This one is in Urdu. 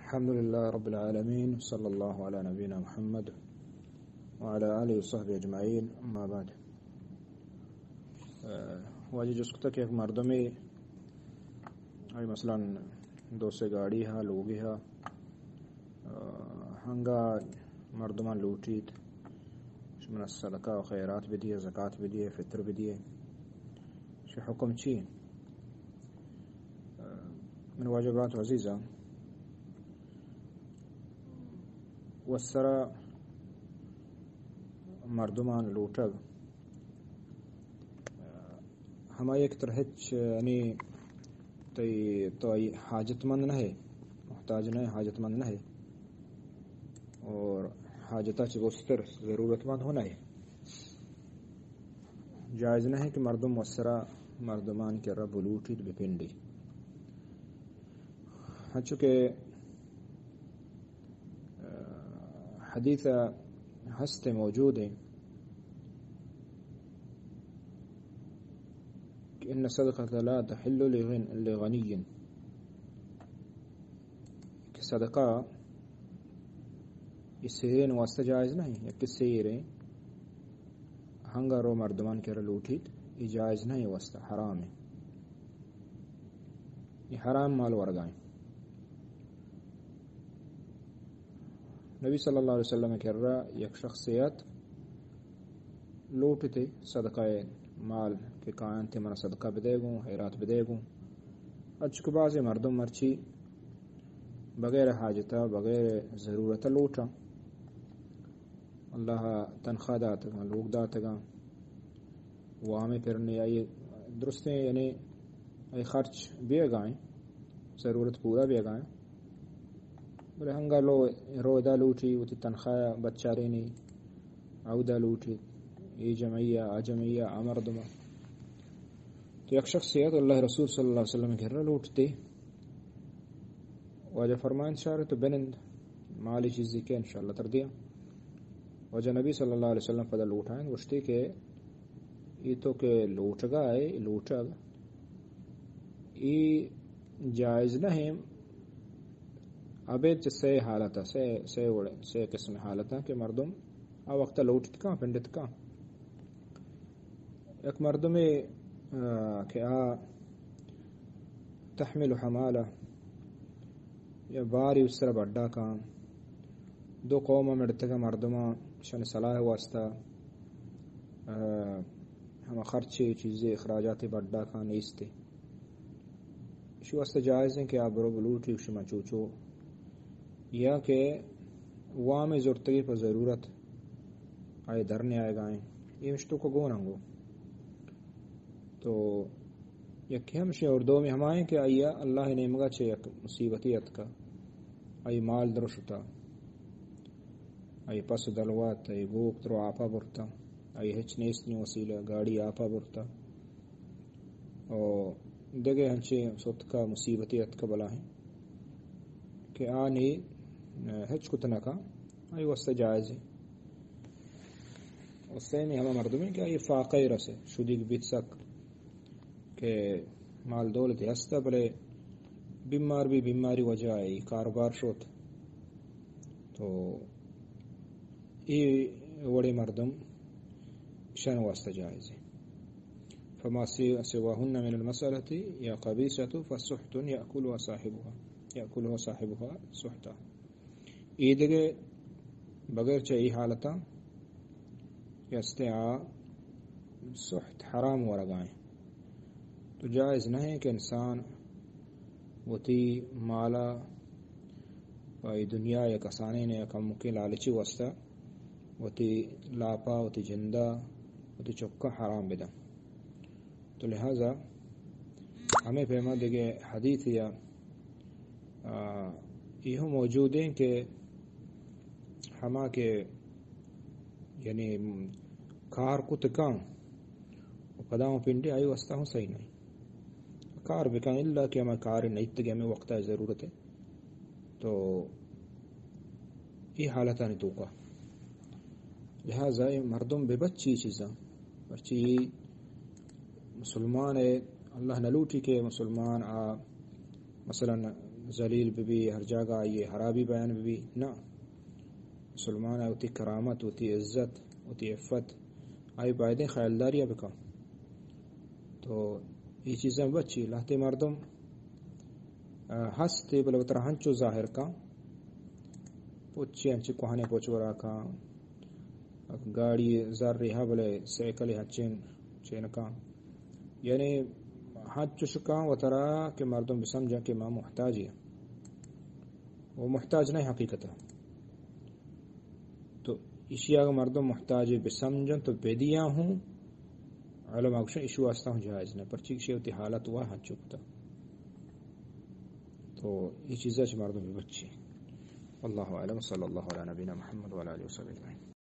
الحمد لله رب العالمين، صلى الله على نبينا محمد وعلى آله وصحبه اجمعین. اما بعد، واجی جس کو تک ایک مردمی مثلا دو سے گاڑی ہا لوگی ہا ہنگا مردمان لوٹید من الصدقہ و خیرات بھی دیے، زکوٰۃ بھی دیے، فطر بھی دیے. شو حکم چی من واجبات عزیزہ وسرا مردمان لوٹگ ہما ایک طرح یعنی تو حاجت مند نہ ہے، محتاج نہ ہے، حاجت مند نہ ہے، اور حاجتہ چگوستر ضرورت مند ہونا ہے. جائز نہ ہے کہ مردم وسرا مردمان کے رب لوٹید بپنڈی. چونکہ حدیث ہستے موجود ہیں کہ ان صدقہ لا تحل لغنی، کہ صدقہ اس سیرین واسطہ جائز نہیں، یا کس سیرین ہنگا رو مردمان کے لوٹید یہ جائز نہیں، واسطہ حرام ہے، یہ حرام مال ورگائیں. نبی صلی اللہ علیہ وسلم کہہ رہا یک شخصیت لوٹتے صدقہ مال کے کائن تھے، منا صدقہ بدے گوں، خیرات بدے گوں. اچھ بعض مردم مرچی بغیر حاجتہ بغیر ضرورت لوٹا، اللہ تنخواہ داتگا، لوگ داتگا، وہاں پھرنے آئی درست یعنی ای خرچ بھی گائیں، ضرورت پورا بھی گائیں. بولے ہنگا رو دا لوٹی وہ تنخواہ بچارے نہیں او دا لوٹی ای جمعیہ آ جمعیہ مردمہ. تو یک شخصیت اللہ رسول صلی اللہ علیہ وسلم گھر لوٹتے واجہ فرمان شارے تو بنند مالی چیزی کے انشاءاللہ تر دیا. واجہ نبی صلی اللہ علیہ وسلم فضل لوٹائیں وشتی کہ ای تو کہ لوٹگا ہے، لوٹگ ای جائز نہیں. ابید سے حالتا سے قسم حالتا کہ مردم آ وقت لوٹت کہاں پنڈت کہاں. ایک مردم کہ تحمل حمالہ یا باری اس طرح بڑا کام دو قوم مڑتگا مردمہ شن صلاح واسطہ ہم خرچے چیزیں اخراجات بڑا کام نیستے شو واسطہ جائز ہیں کہ آپ برو بلوٹی شما چوچو، یا کہ وام زورتگی پر ضرورت آئے دھرنے آئے گائیں یہ مشتو کو گون ہنگو. تو یکی ہمشی اور دو میں ہمائیں کہ آئیا اللہ نے مگا چھے یک مصیبتیت کا آئی مال درشتا، آئی پس دلوات، آئی گوک درو آپا برتا، آئی ہچ نیستنی وسیلہ گاڑی آپا برتا، اور دگے ہنچے سوت کا مصیبتیت کا بلا ہیں کہ آنی ہچ کتنا کا آئی واسطہ جائز ہے. اس سے میں ہمیں مردمی کہ آئی فاقی رسے شدیق بیت سک کہ مال دولت ہستا بلے بیمار بھی بیماری وجہ آئی کاروبار شوت تو یہ وڑے مردم شان واسطہ جائز ہے. فما سواهن من المسألة یا قبیصة فسحت یأکلها صاحبها سحتا. ایدگے بغیر چاہیے حالتا یا استعاء سحت حرام ورگائیں تو جائز نہیں کہ انسان وتی مالا پائی دنیا یا کسانے نے کم کے لالچی واسطہ وتی لاپا وتی جندہ وتی چکا حرام بدا. تو لہذا ہمیں پیما دیگے حدیث یا یہ موجود ہیں کہ ہما کے یعنی کار کو تکاں پداؤں پنڈے آئی واسطہ ہوں صحیح نہیں کار بکائیں اللہ کہ ہمیں کار نہیں تگے ہمیں وقت ہے ضرورت ہے تو یہ حالتہ نہیں تو کا. لہذا مردم بے بچی چیزاں بچی مسلمان ہے اللہ نلوٹی کے مسلمان مثلا ذلیل بھی ہر جگہ یہ خرابی بیان بھی نہ مسلمان ہوتی کرامت ہوتی عزت ہوتی عفت آئی بائدیں خیالداری بکا تو یہ چیزیں بچی لاتے مردم ہستے بلو تر ہنچو ظاہر کا پوچھے ہنچے کوہانے پوچھورا کا گاڑی زر رہا بلے سیکل ہچین چین کا یعنی حج شکا و ترا کہ مردم بسمجھا کہ ماں محتاج ہے وہ محتاج نہیں حقیقت تو اشیاء کا مردم محتاج بسمجھن تو بیدیاں ہوں علماء کو ایشو واسطہ ہوں جائز نہیں پر چیک ہوتی حالت ہوا حج چکتا تو یہ چیزیں مردم بھی بچی اللہ علیہ وصلی اللہ علیہ نبینا محمد وعلی آلہ وصحبہ اجمعین.